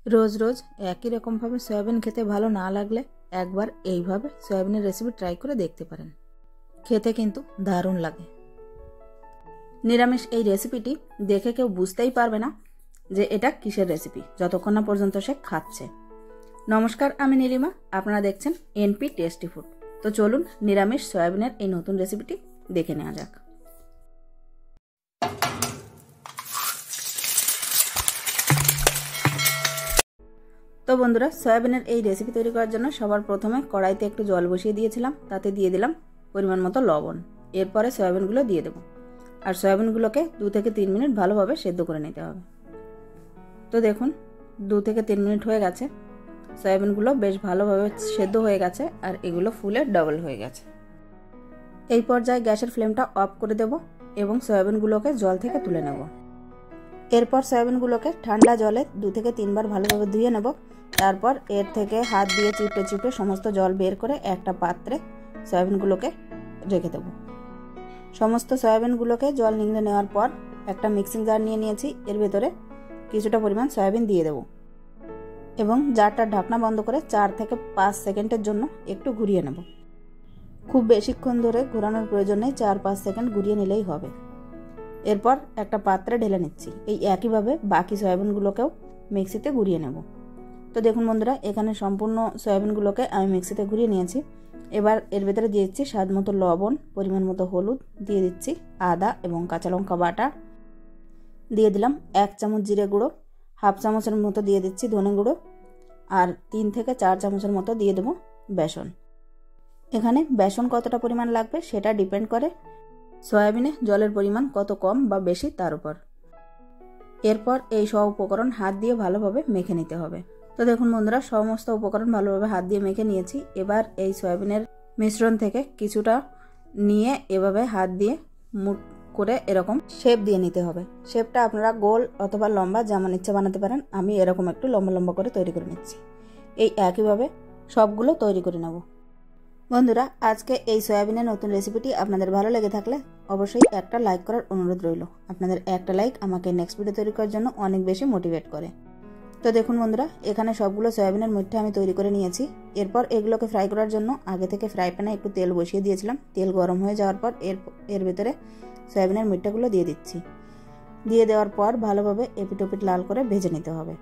রোজ রোজ একই রকমভাবে সয়াবিন খেতে ভালো না লাগলে একবার এইভাবে সয়াবিনের রেসিপি ট্রাই করে দেখতে পারেন। খেতে কিন্তু দারুণ লাগে। নিরামিষ এই রেসিপিটি দেখে কেউ বুঝতেই পারবে না যে এটা কিসের রেসিপি যতক্ষণ না পর্যন্ত সে খাচ্ছে। নমস্কার, আমি নীলিমা, আপনারা দেখছেন এনপি টেস্টি ফুড। তো চলুন নিরামিষ সয়াবিনের এই নতুন রেসিপিটি দেখে নেওয়া যাক। তো বন্ধুরা, সয়াবিনের এই রেসিপি তৈরি করার জন্য সবার প্রথমে কড়াইতে একটু জল বসিয়ে দিয়েছিলাম, তাতে দিয়ে দিলাম পরিমাণ মতো লবণ। এরপরে সয়াবিনগুলো দিয়ে দেবো, আর সয়াবিনগুলোকে 2 থেকে 3 মিনিট ভালোভাবে সেদ্ধ করে নিতে হবে। তো দেখুন 2 থেকে 3 মিনিট হয়ে গেছে, সয়াবিনগুলো বেশ ভালোভাবে সেদ্ধ হয়ে গেছে আর এগুলো ফুলে ডবল হয়ে গেছে। এই পর্যায়ে গ্যাসের ফ্লেমটা অফ করে দেব এবং সয়াবিনগুলোকে জল থেকে তুলে নেব। এরপর সয়াবিনগুলোকে ঠান্ডা জলে 2 থেকে 3 বার ভালোভাবে ধুয়ে নেব। তারপর এর থেকে হাত দিয়ে চিপড়ে চিপড়ে সমস্ত জল বের করে একটা পাত্রে সয়াবিনগুলোকে রেখে দেব। সমস্ত সয়াবিনগুলোকে জল নিংড়ে নেওয়ার পর একটা মিক্সিং জার নিয়ে নিয়েছি। এর ভেতরে কিছুটা পরিমাণ সয়াবিন দিয়ে দেব এবং জারটার ঢাকনা বন্ধ করে 4 থেকে 5 সেকেন্ডের জন্য একটু ঘুরিয়ে নেব। খুব বেশিক্ষণ ধরে ঘোরানোর প্রয়োজন নেই, 4-5 সেকেন্ড ঘুরিয়ে নিলেই হবে। এরপর একটা পাত্রে ঢেলে নিচ্ছি। এই একইভাবে বাকি সয়াবিনগুলোকেও মিক্সিতে ঘুরিয়ে নেব। তো দেখুন বন্ধুরা, এখানে সম্পূর্ণ সয়াবিনগুলোকে আমি মিক্সিতে ঘুরিয়ে নিয়েছি। এবার এর ভেতরে দিয়ে দিচ্ছি স্বাদ মতো লবণ, পরিমাণ মতো হলুদ, দিয়ে দিচ্ছি আদা এবং কাঁচা লঙ্কা বাটা, দিয়ে দিলাম 1 চামচ জিরে গুঁড়ো, হাফ চামচের মতো দিয়ে দিচ্ছি ধনে গুঁড়ো, আর 3 থেকে 4 চামচের মতো দিয়ে দেবো বেসন। এখানে বেসন কতটা পরিমাণ লাগবে সেটা ডিপেন্ড করে সয়াবিনে জলের পরিমাণ কত কম বা বেশি তার উপর। এরপর এই সব উপকরণ হাত দিয়ে ভালোভাবে মেখে নিতে হবে। তো দেখুন বন্ধুরা, সমস্ত উপকরণ ভালোভাবে হাত দিয়ে মেখে নিয়েছি। এবার এই সয়াবিনের মিশ্রণ থেকে কিছুটা নিয়ে এভাবে হাত দিয়ে মুঠ করে এরকম শেপ দিয়ে নিতে হবে। শেপটা আপনারা গোল অথবা লম্বা যেমন ইচ্ছা বানাতে পারেন। আমি এরকম একটু লম্বা লম্বা করে তৈরি করে নিচ্ছি। এই একইভাবে সবগুলো তৈরি করে নেব। বন্ধুরা, আজকে এই সয়াবিনের নতুন রেসিপিটি আপনাদের ভালো লেগে থাকলে অবশ্যই একটা লাইক করার অনুরোধ রইল। আপনাদের একটা লাইক আমাকে নেক্সট ভিডিও তৈরি করার জন্য অনেক বেশি মোটিভেট করে। তো দেখুন বন্ধুরা, এখানে সবগুলো সয়াবিনের মুঠি আমি তৈরি করে নিয়েছি। এরপর এগুলোকে ফ্রাই করার জন্য আগে থেকে ফ্রাই প্যানে একটু তেল বসিয়ে দিয়েছিলাম। তেল গরম হয়ে যাওয়ার পর এর ভেতরে সয়াবিনের মুঠিগুলো দিয়ে দিচ্ছি। দিয়ে দেওয়ার পর ভালোভাবে এপিট ওপিট লাল করে ভেজে নিতে হবে।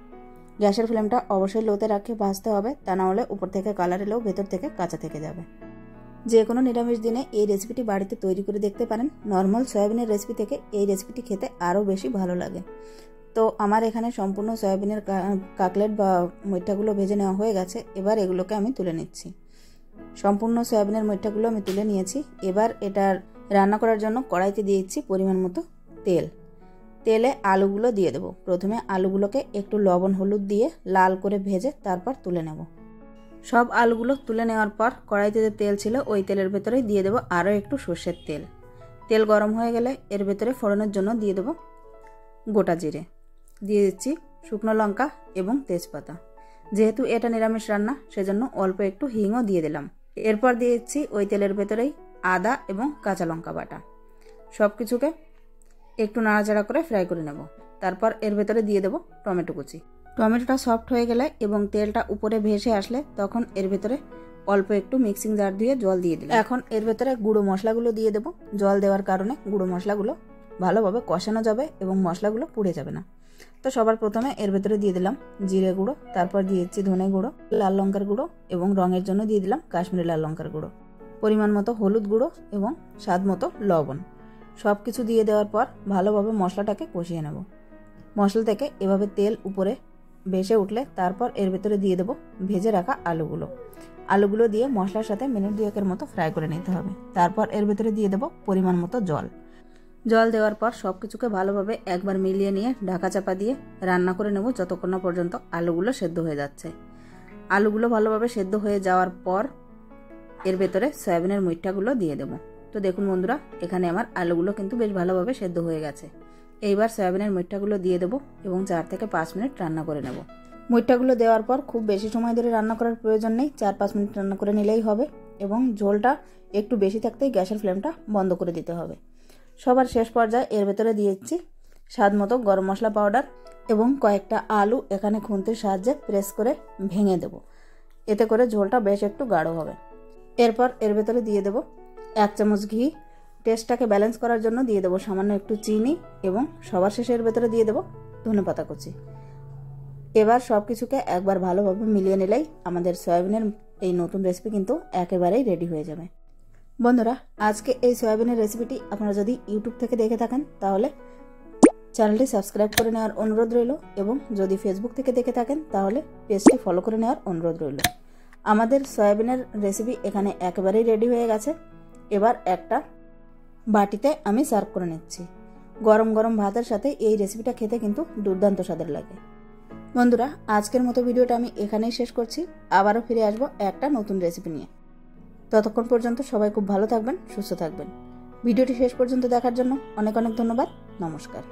গ্যাসের ফ্লেমটা অবশ্যই লোতে রাখে ভাজতে হবে, তা না হলে উপর থেকে কালার এলেও ভেতর থেকে কাঁচা থেকে যাবে। যে কোনো নিরামিষ দিনে এই রেসিপিটি বাড়িতে তৈরি করে দেখতে পারেন। নর্মাল সয়াবিনের রেসিপি থেকে এই রেসিপিটি খেতে আরও বেশি ভালো লাগে। তো আমার এখানে সম্পূর্ণ সয়াবিনের কাকলেট বা মুঠাগুলো ভেজে নেওয়া হয়ে গেছে। এবার এগুলোকে আমি তুলে নিচ্ছি। সম্পূর্ণ সয়াবিনের মুঠাগুলো আমি তুলে নিয়েছি। এবার এটার রান্না করার জন্য কড়াইতে দিয়ে দিচ্ছি পরিমাণ মতো তেল। তেলে আলুগুলো দিয়ে দেবো। প্রথমে আলুগুলোকে একটু লবণ হলুদ দিয়ে লাল করে ভেজে তারপর তুলে নেব। সব আলুগুলো তুলে নেওয়ার পর কড়াইতে যে তেল ছিল ওই তেলের ভেতরেই দিয়ে দেবো আরও একটু সর্ষের তেল। তেল গরম হয়ে গেলে এর ভেতরে ফোড়নের জন্য দিয়ে দেবো গোটা জিরে, দিয়ে দিচ্ছি শুকনো লঙ্কা এবং তেজপাতা। যেহেতু এটা নিরামিষ রান্না সেজন্য অল্প একটু হিংও দিয়ে দিলাম। এরপর দিয়ে দিচ্ছি ওই তেলের ভেতরেই আদা এবং কাঁচা লঙ্কা বাটা। সব কিছুকে একটু নাড়াচাড়া করে ফ্রাই করে নেব। তারপর এর ভেতরে দিয়ে দেবো টমেটো কুচি। টমেটোটা সফট হয়ে গেলে এবং তেলটা উপরে ভেসে আসলে তখন এর ভেতরে অল্প একটু মিক্সিং জার দিয়ে জল দিয়ে দিলাম। এখন এর ভেতরে গুঁড়ো মশলাগুলো দিয়ে দেবো। জল দেওয়ার কারণে গুঁড়ো মশলাগুলো ভালোভাবে কষানো যাবে এবং মশলাগুলো পুড়ে যাবে না। তো সবার প্রথমে এর ভেতরে দিয়ে দিলাম জিরে গুঁড়ো, তারপর দিয়ে দিচ্ছি ধনে গুঁড়ো, লাল লঙ্কার গুঁড়ো এবং রঙের জন্য দিয়ে দিলাম কাশ্মীরি লাল লঙ্কার গুঁড়ো, পরিমাণ মতো হলুদ গুঁড়ো এবং স্বাদ মতো লবণ। সব কিছু দিয়ে দেওয়ার পর ভালোভাবে মশলাটাকে কষিয়ে নেব। মশলা থেকে এভাবে তেল উপরে ভেসে উঠলে তারপর এর ভেতরে দিয়ে দেবো ভেজে রাখা আলুগুলো দিয়ে মশলার সাথে মিনিট 2-এর মতো ফ্রাই করে নিতে হবে। তারপর এর ভেতরে দিয়ে দেবো পরিমাণ মতো জল দেওয়ার পর সব কিছুকে ভালোভাবে একবার মিলিয়ে নিয়ে ঢাকা চাপা দিয়ে রান্না করে নেব যতক্ষণ না পর্যন্ত আলুগুলো সেদ্ধ হয়ে যাচ্ছে। আলুগুলো ভালোভাবে সেদ্ধ হয়ে যাওয়ার পর এর ভেতরে সয়াবিনের মুঠাগুলো দিয়ে দেবো। তো দেখুন বন্ধুরা, এখানে আমার আলুগুলো কিন্তু বেশ ভালোভাবে সেদ্ধ হয়ে গেছে। এইবার সয়াবিনের মুঠাগুলো দিয়ে দেবো এবং 4 থেকে 5 মিনিট রান্না করে নেব। মুঠাগুলো দেওয়ার পর খুব বেশি সময় ধরে রান্না করার প্রয়োজন নেই, 4-5 মিনিট রান্না করে নিলেই হবে এবং ঝোলটা একটু বেশি থাকতেই গ্যাসের ফ্লেমটা বন্ধ করে দিতে হবে। সবার শেষ পর্যায়ে এর ভেতরে দিয়েছি স্বাদ মতো গরম মশলা পাউডার এবং কয়েকটা আলু এখানে খুন্তির সাহায্যে প্রেস করে ভেঙে দেব। এতে করে ঝোলটা বেশ একটু গাঢ় হবে। এরপর এর ভেতরে দিয়ে দেব 1 চামচ ঘি। টেস্টটাকে ব্যালেন্স করার জন্য দিয়ে দেব সামান্য একটু চিনি এবং সবার শেষে এর ভেতরে দিয়ে দেব ধনেপাতা কুচি। এবার সব কিছুকে একবার ভালোভাবে মিলিয়ে নিলেই আমাদের সয়াবিনের এই নতুন রেসিপি কিন্তু একেবারেই রেডি হয়ে যাবে। বন্ধুরা, আজকে এই সয়াবিনের রেসিপিটি আপনারা যদি ইউটিউব থেকে দেখে থাকেন তাহলে চ্যানেলটি সাবস্ক্রাইব করে নেওয়ার অনুরোধ রইল, এবং যদি ফেসবুক থেকে দেখে থাকেন তাহলে পেজটি ফলো করে নেওয়ার অনুরোধ রইল। আমাদের সয়াবিনের রেসিপি এখানে একেবারেই রেডি হয়ে গেছে। এবার একটা বাটিতে আমি সার্ভ করে নিচ্ছি। গরম গরম ভাতের সাথে এই রেসিপিটা খেতে কিন্তু দুর্দান্ত স্বাদের লাগে। বন্ধুরা, আজকের মতো ভিডিওটা আমি এখানেই শেষ করছি। আবারও ফিরে আসবো একটা নতুন রেসিপি নিয়ে। ততক্ষণ পর্যন্ত সবাই খুব ভালো থাকবেন, সুস্থ থাকবেন। ভিডিওটি শেষ পর্যন্ত দেখার জন্য অনেক অনেক ধন্যবাদ। নমস্কার।